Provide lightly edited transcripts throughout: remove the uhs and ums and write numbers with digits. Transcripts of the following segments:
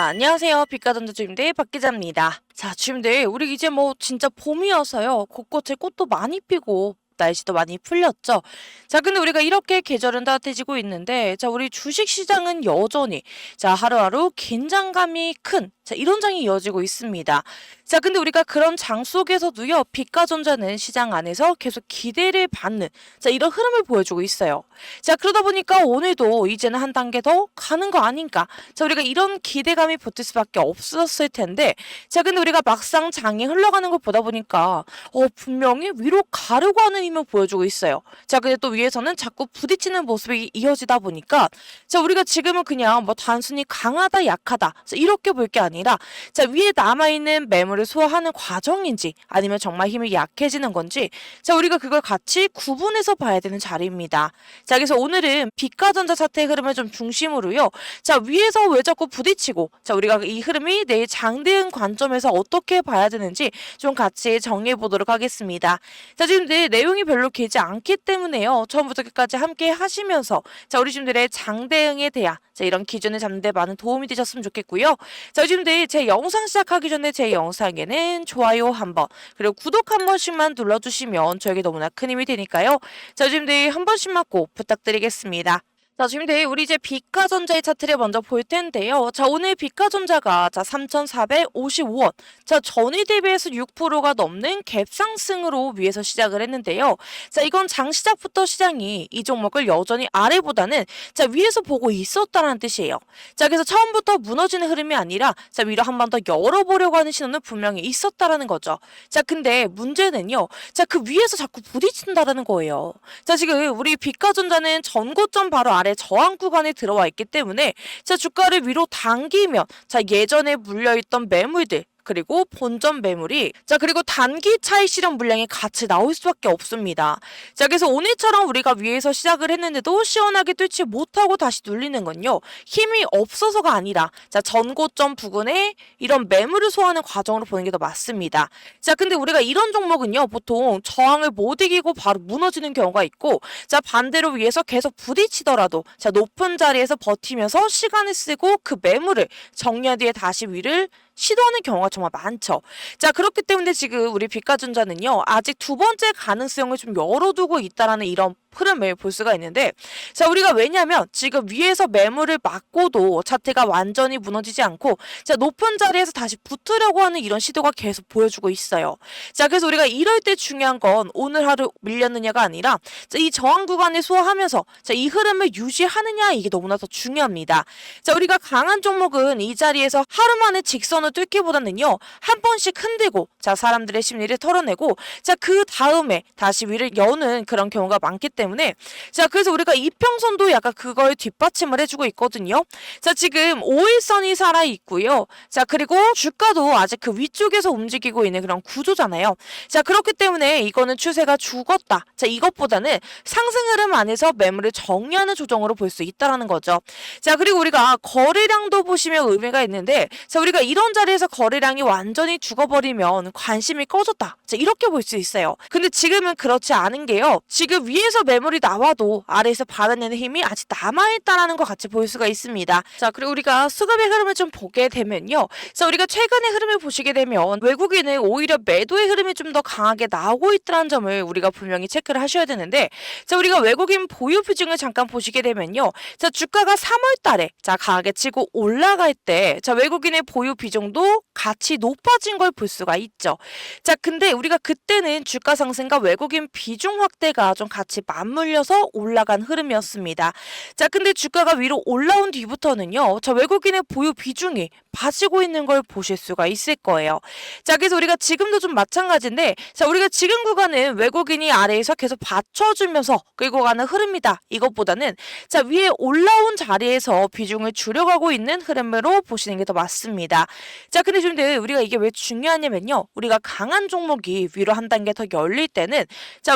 안녕하세요. 빛가전자 주임대 박 기자입니다. 자, 주임대, 우리 이제 진짜 봄이어서요. 곳곳에 꽃도 많이 피고 날씨도 많이 풀렸죠. 자, 근데 우리가 이렇게 계절은 따뜻해지고 있는데, 자, 우리 주식 시장은 여전히 하루하루 긴장감이 큰 이런 장이 이어지고 있습니다. 자, 근데 우리가 그런 장 속에서도요, 빛가전자는 시장 안에서 계속 기대를 받는 이런 흐름을 보여주고 있어요. 자, 그러다 보니까 오늘도 이제는 한 단계 더 가는 거 아닌가? 자, 우리가 이런 기대감이 붙을 수밖에 없었을 텐데, 자, 근데 우리가 막상 장이 흘러가는 걸 보다 보니까 분명히 위로 가려고 하는 힘을 보여주고 있어요. 자, 근데 또 위에서는 자꾸 부딪히는 모습이 이어지다 보니까, 자, 우리가 지금은 그냥 단순히 강하다, 약하다 이렇게 볼 게 아니라, 자, 위에 남아있는 매물을 소화하는 과정인지 아니면 정말 힘이 약해지는 건지, 자, 우리가 그걸 같이 구분해서 봐야 되는 자리입니다. 자, 그래서 오늘은 빛가전자 차트의 흐름을 좀 중심으로요. 자, 위에서 왜 자꾸 부딪히고, 자, 우리가 이 흐름이 내일 장대응 관점에서 어떻게 봐야 되는지 좀 같이 정리해 보도록 하겠습니다. 자, 지금 내용이 별로 길지 않기 때문에요. 처음부터 끝까지 함께 하시면서, 자, 우리 지금들의 장대응에 대한 이런 기준을 잡는 데 많은 도움이 되셨으면 좋겠고요. 자, 지금들 제 영상 시작하기 전에 제 영상에는 좋아요 한번, 그리고 구독 한 번씩만 눌러주시면 저에게 너무나 큰 힘이 되니까요. 자, 지금들 한 번씩만 꼭 부탁드리겠습니다. 자, 지금 우리 이제 빛가전자의 차트를 먼저 볼 텐데요. 자, 오늘 빛가전자가 3,455원. 자, 전일 대비해서 6%가 넘는 갭상승으로 위에서 시작을 했는데요. 자, 이건 장 시작부터 시장이 이 종목을 여전히 아래보다는 위에서 보고 있었다는 뜻이에요. 자, 그래서 처음부터 무너지는 흐름이 아니라 위로 한 번 더 열어보려고 하는 신호는 분명히 있었다라는 거죠. 자, 근데 문제는요. 자, 그 위에서 자꾸 부딪힌다라는 거예요. 자, 지금 우리 빛가전자는 전고점 바로 아래 저항 구간에 들어와 있기 때문에 주가를 위로 당기면 예전에 물려있던 매물들, 그리고 본전 매물이 그리고 단기 차익 실현 물량이 같이 나올 수밖에 없습니다. 자, 그래서 오늘처럼 우리가 위에서 시작을 했는데도 시원하게 뚫지 못하고 다시 눌리는 건요, 힘이 없어서가 아니라 전고점 부근에 이런 매물을 소화하는 과정으로 보는 게 더 맞습니다. 자, 근데 우리가 이런 종목은요, 보통 저항을 못 이기고 바로 무너지는 경우가 있고, 반대로 위에서 계속 부딪히더라도 높은 자리에서 버티면서 시간을 쓰고 그 매물을 정리한 뒤에 다시 위를 시도하는 경우가 정말 많죠. 자, 그렇기 때문에 지금 우리 빛가전자는요, 아직 두 번째 가능성을 좀 열어두고 있다라는 이런 흐름을 볼 수가 있는데, 자, 우리가 왜냐면 지금 위에서 매물을 막고도 차트가 완전히 무너지지 않고 높은 자리에서 다시 붙으려고 하는 이런 시도가 계속 보여주고 있어요. 자, 그래서 우리가 이럴 때 중요한 건 오늘 하루 밀렸느냐가 아니라 이 저항 구간을 소화하면서 이 흐름을 유지하느냐, 이게 너무나 더 중요합니다. 자, 우리가 강한 종목은 이 자리에서 하루 만에 직선을 뚫기보다는요, 한 번씩 흔들고 사람들의 심리를 털어내고 그 다음에 다시 위를 여는 그런 경우가 많기 때문에, 자, 그래서 우리가 이평선도 약간 그걸 뒷받침을 해주고 있거든요. 자, 지금 5일선이 살아 있고요. 자, 그리고 주가도 아직 그 위쪽에서 움직이고 있는 그런 구조잖아요. 자, 그렇기 때문에 이거는 추세가 죽었다. 자, 이것보다는 상승 흐름 안에서 매물을 정리하는 조정으로 볼 수 있다라는 거죠. 자, 그리고 우리가 거래량도 보시면 의미가 있는데, 자, 우리가 이런 자리에서 거래량이 완전히 죽어버리면 관심이 꺼졌다. 자, 이렇게 볼 수 있어요. 근데 지금은 그렇지 않은 게요, 지금 위에서 매물이 나와도 아래에서 받아내는 힘이 아직 남아있다라는 것 같이 볼 수가 있습니다. 자, 그리고 우리가 수급의 흐름을 좀 보게 되면요, 자, 우리가 최근의 흐름을 보시게 되면 외국인은 오히려 매도의 흐름이 좀 더 강하게 나오고 있다는 점을 우리가 분명히 체크를 하셔야 되는데, 자, 우리가 외국인 보유 비중을 잠깐 보시게 되면요, 자, 주가가 3월 달에 강하게 치고 올라갈 때 외국인의 보유 비중도 같이 높아진 걸 볼 수가 있죠. 자, 근데 우리가 그때는 주가 상승과 외국인 비중 확대가 좀 같이 맞물려서 올라간 흐름이었습니다. 자, 근데 주가가 위로 올라온 뒤부터는요, 외국인의 보유 비중이 빠지고 있는 걸 보실 수가 있을 거예요. 자, 그래서 우리가 지금도 좀 마찬가지인데, 자, 우리가 지금 구간은 외국인이 아래에서 계속 받쳐주면서 끌고 가는 흐름이다, 이것보다는 위에 올라온 자리에서 비중을 줄여가고 있는 흐름으로 보시는 게 더 맞습니다. 자, 근데 지금 우리가 이게 왜 중요하냐면요, 우리가 강한 종목이 위로 한 단계 더 열릴 때는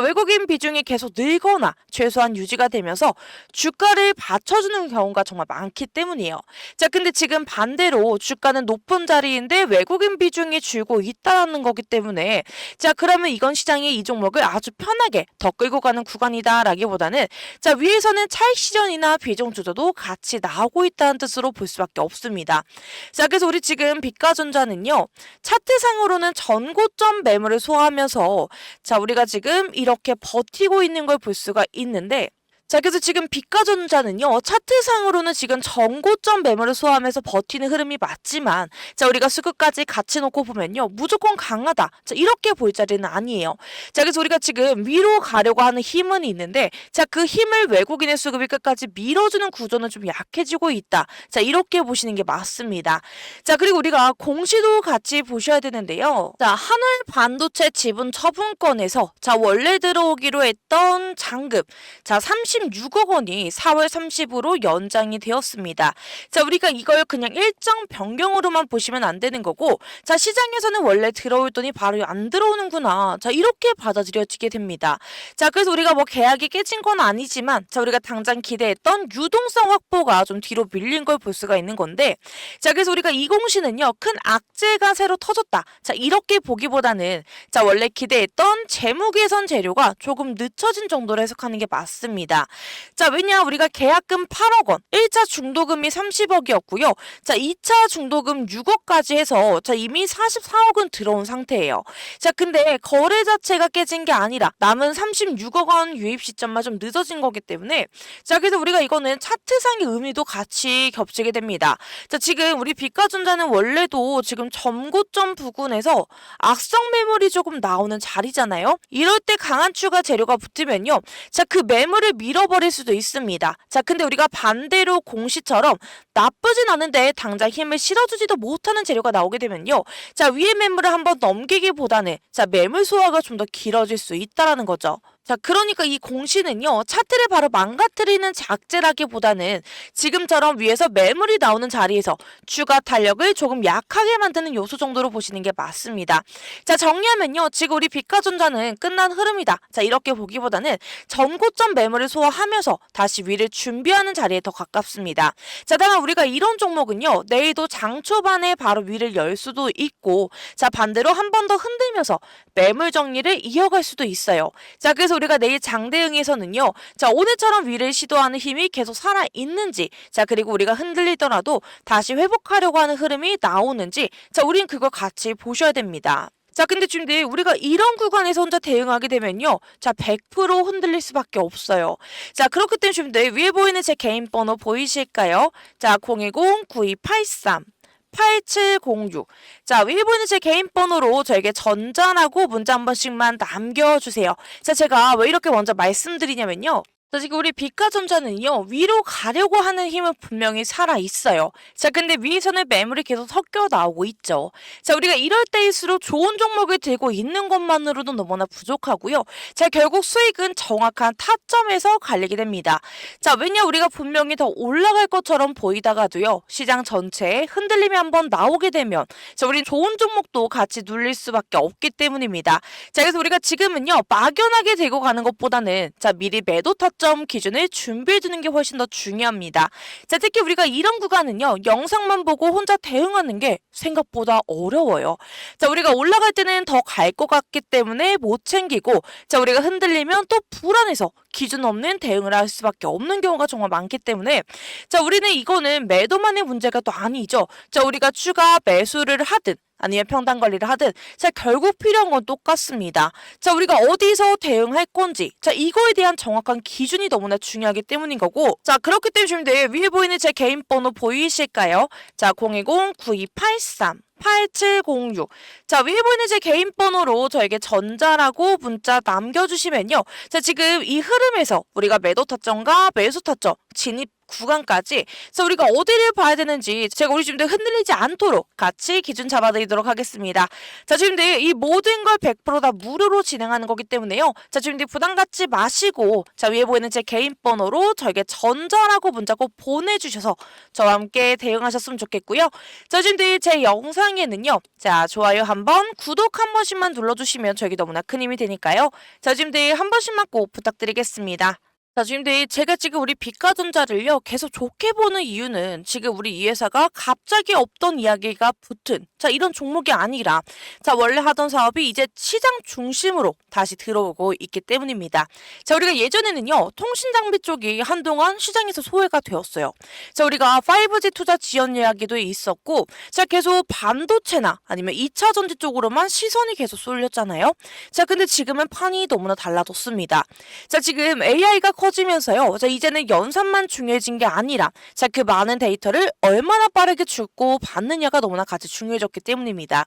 외국인 비중이 계속 오르거나 최소한 유지가 되면서 주가를 받쳐주는 경우가 정말 많기 때문이에요. 자, 근데 지금 반대로 주가는 높은 자리인데 외국인 비중이 줄고 있다는 거기 때문에 자, 그러면 이건 시장이 이 종목을 아주 편하게 더 끌고 가는 구간이다라기보다는 자, 위에서는 차익 실현이나 비중 조절도 같이 나오고 있다는 뜻으로 볼 수밖에 없습니다. 자, 그래서 우리 지금 빛가전자는요, 차트상으로는 전고점 매물을 소화하면서 자, 우리가 지금 이렇게 버티고 있는 걸 볼 수가 있는데 자, 그래서 지금 빛가전자는요, 차트상으로는 지금 전고점 매물을 소화하면서 버티는 흐름이 맞지만 자, 우리가 수급까지 같이 놓고 보면요, 무조건 강하다. 자, 이렇게 볼 자리는 아니에요. 자, 그래서 우리가 지금 위로 가려고 하는 힘은 있는데 자, 그 힘을 외국인의 수급이 끝까지 밀어주는 구조는 좀 약해지고 있다. 자, 이렇게 보시는 게 맞습니다. 자, 그리고 우리가 공시도 같이 보셔야 되는데요. 자, 한울 반도체 지분 처분권에서 자, 원래 들어오기로 했던 잔금 자, 36억 원이 4월 30으로 연장이 되었습니다. 자, 우리가 이걸 그냥 일정 변경으로만 보시면 안 되는 거고 자, 시장에서는 원래 들어올 돈이 바로 안 들어오는구나. 자, 이렇게 받아들여지게 됩니다. 자, 그래서 우리가 뭐 계약이 깨진 건 아니지만 자, 우리가 당장 기대했던 유동성 확보가 좀 뒤로 밀린 걸 볼 수가 있는 건데 자, 그래서 우리가 이 공시는요, 큰 악재가 새로 터졌다. 자, 이렇게 보기보다는 자, 원래 기대했던 재무 개선 재료가 조금 늦춰진 정도로 해석하는 게 맞습니다. 자, 왜냐 우리가 계약금 8억 원, 1차 중도금이 30억이었고요. 자, 2차 중도금 6억까지 해서 자, 이미 44억은 들어온 상태예요. 자, 근데 거래 자체가 깨진 게 아니라 남은 36억 원 유입 시점만 좀 늦어진 거기 때문에 자, 그래서 우리가 이거는 차트상의 의미도 같이 겹치게 됩니다. 자, 지금 우리 빛가전자는 원래도 지금 전고점 부근에서 악성 매물이 조금 나오는 자리잖아요. 이럴 때 강한 추가 재료가 붙으면요, 자, 그 매물을 밀어버릴 수도 있습니다. 자, 근데 우리가 반대로 공시처럼 나쁘진 않은데 당장 힘을 실어주지도 못하는 재료가 나오게 되면요, 자, 위의 매물을 한번 넘기기보다는 자, 매물 소화가 좀 더 길어질 수 있다라는 거죠. 자, 그러니까 이 공시는요, 차트를 바로 망가뜨리는 악재라기보다는 지금처럼 위에서 매물이 나오는 자리에서 추가 탄력을 조금 약하게 만드는 요소 정도로 보시는 게 맞습니다. 자, 정리하면요, 지금 우리 빛가전자는 끝난 흐름이다. 자, 이렇게 보기보다는 전고점 매물을 소화하면서 다시 위를 준비하는 자리에 더 가깝습니다. 자, 다만 우리가 이런 종목은요, 내일도 장 초반에 바로 위를 열 수도 있고 자, 반대로 한 번 더 흔들면서 매물 정리를 이어갈 수도 있어요. 자, 그래서 우리가 내일 장대응에서는요, 자, 오늘처럼 위를 시도하는 힘이 계속 살아있는지 자, 그리고 우리가 흔들리더라도 다시 회복하려고 하는 흐름이 나오는지 자, 우린 그걸 같이 보셔야 됩니다. 자, 근데 지금 우리가 이런 구간에서 혼자 대응하게 되면요, 자, 100% 흔들릴 수밖에 없어요. 자, 그렇기 때문에 지금 위에 보이는 제 개인 번호 보이실까요? 자, 010-9283 8706. 자, 위에 보이는 제 개인 번호로 저에게 전자라고 문자 한 번씩만 남겨주세요. 자, 제가 왜 이렇게 먼저 말씀드리냐면요, 자, 지금 우리 빛가전자는요, 위로 가려고 하는 힘은 분명히 살아있어요. 자, 근데 위에서는 매물이 계속 섞여 나오고 있죠. 자, 우리가 이럴 때일수록 좋은 종목을 들고 있는 것만으로도 너무나 부족하고요. 자, 결국 수익은 정확한 타점에서 갈리게 됩니다. 자, 왜냐 우리가 분명히 더 올라갈 것처럼 보이다가도요, 시장 전체에 흔들림이 한번 나오게 되면 자, 우리 좋은 종목도 같이 눌릴 수밖에 없기 때문입니다. 자, 그래서 우리가 지금은요, 막연하게 들고 가는 것보다는 자, 미리 매도 타점 기준을 준비해두는 게 훨씬 더 중요합니다. 자, 특히 우리가 이런 구간은요, 영상만 보고 혼자 대응하는 게 생각보다 어려워요. 자, 우리가 올라갈 때는 더 갈 것 같기 때문에 못 챙기고 자, 우리가 흔들리면 또 불안해서 기준 없는 대응을 할 수밖에 없는 경우가 정말 많기 때문에 자, 우리는 이거는 매도만의 문제가 또 아니죠. 자, 우리가 추가 매수를 하든 아니면 평단 관리를 하든 자, 결국 필요한 건 똑같습니다. 자, 우리가 어디서 대응할 건지 자, 이거에 대한 정확한 기준이 너무나 중요하기 때문인 거고 자, 그렇기 때문에 지금 위에 보이는 제 개인 번호 보이실까요? 자, 010-9283 8706. 자, 위에 보이는 제 개인 번호로 저에게 전자라고 문자 남겨주시면요, 자, 지금 이 흐름에서 우리가 매도 타점과 매수 타점 진입 구간까지 자 우리가 어디를 봐야 되는지 제가 우리 주임들 흔들리지 않도록 같이 기준 잡아드리도록 하겠습니다. 자 주임들 이 모든 걸 100% 다 무료로 진행하는 거기 때문에요. 자 주임들 부담 갖지 마시고 자 위에 보이는 제 개인 번호로 저에게 전자라고 문자 꼭 보내주셔서 저와 함께 대응하셨으면 좋겠고요. 자 주임들 제 영상에는요. 자 좋아요 한번 구독 한 번씩만 눌러주시면 저에게 너무나 큰 힘이 되니까요. 자 주임들 한 번씩만 꼭 부탁드리겠습니다. 자, 주임들 제가 지금 우리 빛가전자를요 계속 좋게 보는 이유는 지금 우리 이 회사가 갑자기 없던 이야기가 붙은 자 이런 종목이 아니라 자 원래 하던 사업이 이제 시장 중심으로 다시 들어오고 있기 때문입니다. 자 우리가 예전에는요 통신장비 쪽이 한동안 시장에서 소외가 되었어요. 자 우리가 5G 투자 지원 이야기도 있었고 자 계속 반도체나 아니면 2차 전지 쪽으로만 시선이 계속 쏠렸잖아요. 자 근데 지금은 판이 너무나 달라졌습니다. 자 지금 AI가 커지면서요. 자 이제는 연산만 중요해진 게 아니라 자 그 많은 데이터를 얼마나 빠르게 주고 받느냐가 너무나 같이 중요해졌기 때문입니다.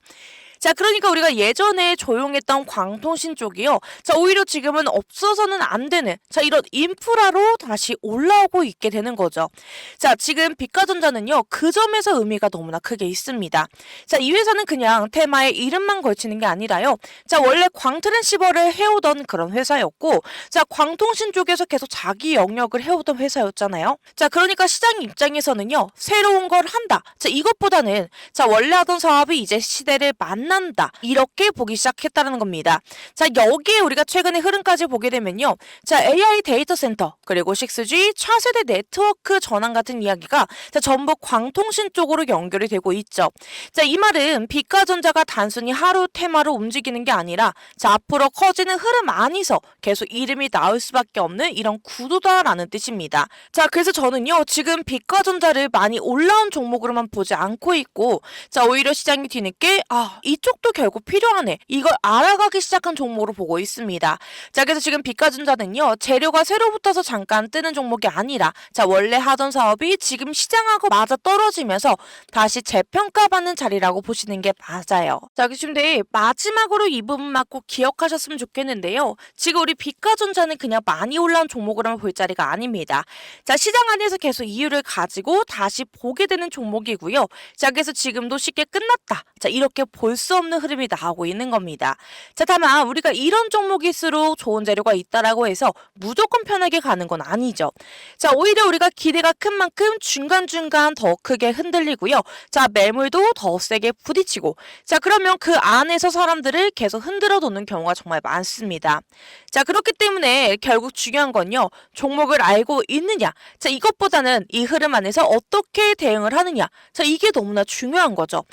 자 그러니까 우리가 예전에 조용했던 광통신 쪽이요. 자 오히려 지금은 없어서는 안 되는 자 이런 인프라로 다시 올라오고 있게 되는 거죠. 자 지금 빛가전자는요. 그 점에서 의미가 너무나 크게 있습니다. 자 이 회사는 그냥 테마에 이름만 걸치는 게 아니라요. 자 원래 광트랜시버를 해오던 그런 회사였고 자 광통신 쪽에서 계속 자기 영역을 해오던 회사였잖아요. 자 그러니까 시장 입장에서는요. 새로운 걸 한다. 자 이것보다는 자 원래 하던 사업이 이제 시대를 만난다. 이렇게 보기 시작했다는 겁니다. 자 여기에 우리가 최근의 흐름까지 보게 되면요. 자 AI 데이터 센터 그리고 6G 차세대 네트워크 전환 같은 이야기가 자 전부 광통신 쪽으로 연결이 되고 있죠. 자 이 말은 빛가전자가 단순히 하루 테마로 움직이는 게 아니라 자 앞으로 커지는 흐름 안에서 계속 이름이 나올 수밖에 없는 이런 구도다라는 뜻입니다. 자 그래서 저는요. 지금 빛가전자를 많이 올라온 종목으로만 보지 않고 있고 자 오히려 시장이 뒤늦게 이쪽도 결국 필요하네. 이걸 알아가기 시작한 종목으로 보고 있습니다. 자 그래서 지금 빛가전자는요. 재료가 새로 붙어서 잠깐 뜨는 종목이 아니라 자 원래 하던 사업이 지금 시장하고 맞아 떨어지면서 다시 재평가받는 자리라고 보시는 게 맞아요. 자 근데 마지막으로 이 부분만 꼭 기억하셨으면 좋겠는데요. 지금 우리 빛가전자는 그냥 많이 올라온 종목으로만 볼 자리가 아닙니다. 자 시장 안에서 계속 이유를 가지고 다시 보게 되는 종목이고요. 자 그래서 지금도 쉽게 끝났다. 자 이렇게 볼 수 없는 흐름이 나오고 있는 겁니다. 자 다만 우리가 이런 종목일수록 좋은 재료가 있다라고 해서 무조건 편하게 가는 건 아니죠. 자 오히려 우리가 기대가 큰 만큼 중간중간 더 크게 흔들리고요. 자 매물도 더 세게 부딪히고 자 그러면 그 안에서 사람들을 계속 흔들어 놓는 경우가 정말 많습니다. 자 그렇기 때문에 결국 중요한 건요. 종목을 알고 있느냐 자 이것보다는 이 흐름 안에서 어떻게 대응을 하느냐 자 이게 너무나 중요한 거죠.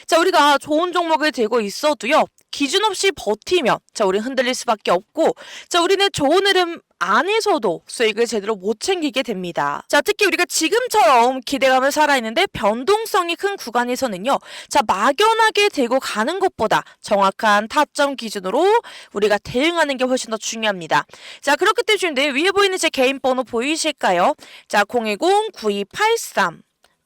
자 우리가 좋은 종목을 들고 있어도요. 기준 없이 버티면 자 우리 흔들릴 수밖에 없고 자 우리는 좋은 흐름 안에서도 수익을 제대로 못 챙기게 됩니다. 자 특히 우리가 지금처럼 기대감을 살아있는데 변동성이 큰 구간에서는요. 자 막연하게 들고 가는 것보다 정확한 타점 기준으로 우리가 대응하는 게 훨씬 더 중요합니다. 자 그렇기 때문에 위에 보이는 제 개인 번호 보이실까요? 자 010-9283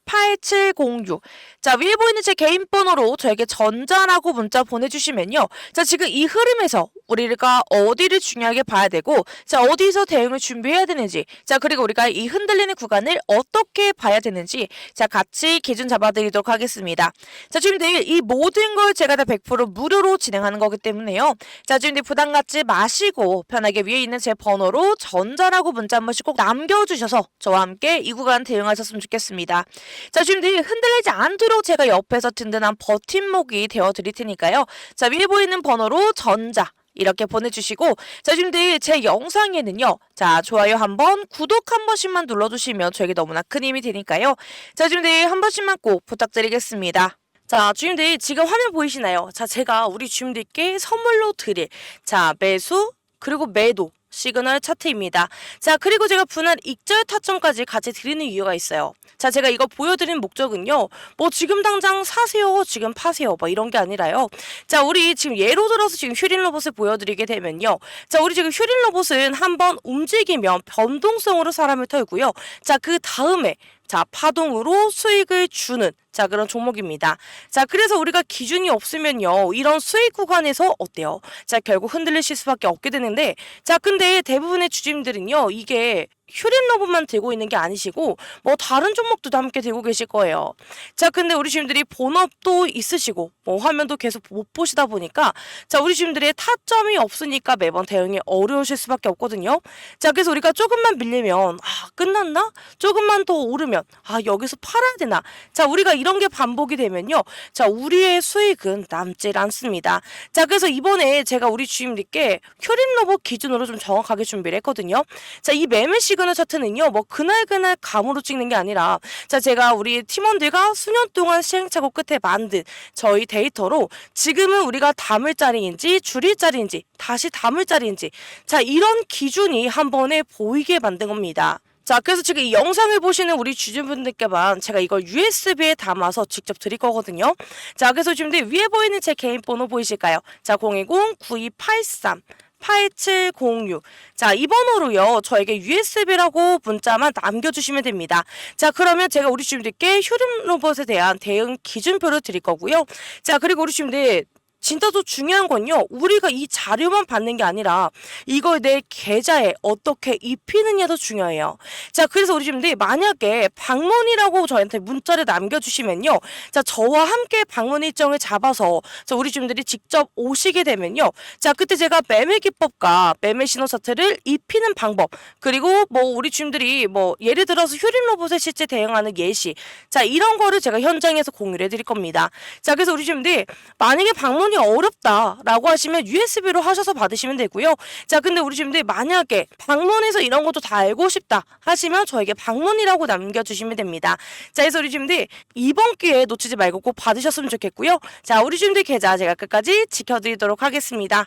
8706. 자 위에 보이는 제 개인 번호로 저에게 전자라고 문자 보내주시면요. 자 지금 이 흐름에서 우리가 어디를 중요하게 봐야 되고 자 어디서 대응을 준비해야 되는지 자 그리고 우리가 이 흔들리는 구간을 어떻게 봐야 되는지 자 같이 기준 잡아드리도록 하겠습니다. 자 주임들 이 모든 걸 제가 다 100% 무료로 진행하는 거기 때문에요. 자 주임들 부담 갖지 마시고 편하게 위에 있는 제 번호로 전자라고 문자 한 번씩 꼭 남겨주셔서 저와 함께 이 구간 대응하셨으면 좋겠습니다. 자 주임들 흔들리지 않도록 제가 옆에서 든든한 버팀목이 되어드릴 테니까요. 자 위에 보이는 번호로 전자 이렇게 보내주시고 자 지금들 제 영상에는요. 자 좋아요 한번 구독 한 번씩만 눌러주시면 저에게 너무나 큰 힘이 되니까요. 자 지금들 한 번씩만 꼭 부탁드리겠습니다. 자 주임들 지금 화면 보이시나요? 자 제가 우리 주임들께 선물로 드릴 자 매수 그리고 매도 시그널 차트입니다. 자 그리고 제가 분할 익절 타점까지 같이 드리는 이유가 있어요. 자 제가 이거 보여드리는 목적은요. 뭐 지금 당장 사세요 지금 파세요 뭐 이런 게 아니라요. 자 우리 지금 예로 들어서 지금 휴린 로봇을 보여드리게 되면요. 자 우리 지금 휴린 로봇은 한번 움직이면 변동성으로 사람을 털고요. 자 그 다음에 자 파동으로 수익을 주는 자, 그런 종목입니다. 자, 그래서 우리가 기준이 없으면요, 이런 수익 구간에서 어때요? 자, 결국 흔들리실 수밖에 없게 되는데, 자, 근데 대부분의 주주님들은요, 이게 휴림로봇만 들고 있는 게 아니시고 뭐 다른 종목도 다 함께 들고 계실 거예요. 자, 근데 우리 주님들이 본업도 있으시고 뭐 화면도 계속 못 보시다 보니까 자, 우리 주님들의 타점이 없으니까 매번 대응이 어려우실 수밖에 없거든요. 자, 그래서 우리가 조금만 밀리면 끝났나? 조금만 더 오르면 여기서 팔아야 되나? 자, 우리가 이런 게 반복이 되면요, 자, 우리의 수익은 남질 않습니다. 자, 그래서 이번에 제가 우리 주님들께 휴림로봇 기준으로 좀 정확하게 준비를 했거든요. 자, 이 매매 시그널 차트는요, 뭐 그날 감으로 찍는 게 아니라 자, 제가 우리 팀원들과 수년 동안 시행착오 끝에 만든 저희 데이터로 지금은 우리가 담을 자리인지 줄일 자리인지 다시 담을 자리인지 자, 이런 기준이 한 번에 보이게 만든 겁니다. 자, 그래서 지금 이 영상을 보시는 우리 주주분들께만 제가 이걸 USB에 담아서 직접 드릴 거거든요. 자, 그래서 지금 위에 보이는 제 개인 번호 보이실까요? 자, 010-9283 8706. 자, 이 번호로요, 저에게 USB라고 문자만 남겨주시면 됩니다. 자, 그러면 제가 우리 주님들께 휴림로봇에 대한 대응 기준표를 드릴 거고요. 자, 그리고 우리 주님들 진짜 더 중요한 건요, 우리가 이 자료만 받는 게 아니라 이걸 내 계좌에 어떻게 입히느냐도 중요해요. 자, 그래서 우리 주님들이 만약에 방문이라고 저한테 문자를 남겨주시면요, 자, 저와 함께 방문 일정을 잡아서 자, 우리 주님들이 직접 오시게 되면요, 자, 그때 제가 매매 기법과 매매 신호 차트를 입히는 방법, 그리고 뭐 우리 주님들이 뭐 예를 들어서 휴림 로봇에 실제 대응하는 예시, 자, 이런 거를 제가 현장에서 공유를 해드릴 겁니다. 자, 그래서 우리 주님들이 만약에 방문이 어렵다라고 하시면 USB로 하셔서 받으시면 되고요. 자, 근데 우리 주님들 만약에 방문해서 이런 것도 다 알고 싶다 하시면 저에게 방문이라고 남겨주시면 됩니다. 자, 그래서 우리 주님들 이번 기회에 놓치지 말고 꼭 받으셨으면 좋겠고요. 자, 우리 주님들 계좌 제가 끝까지 지켜드리도록 하겠습니다.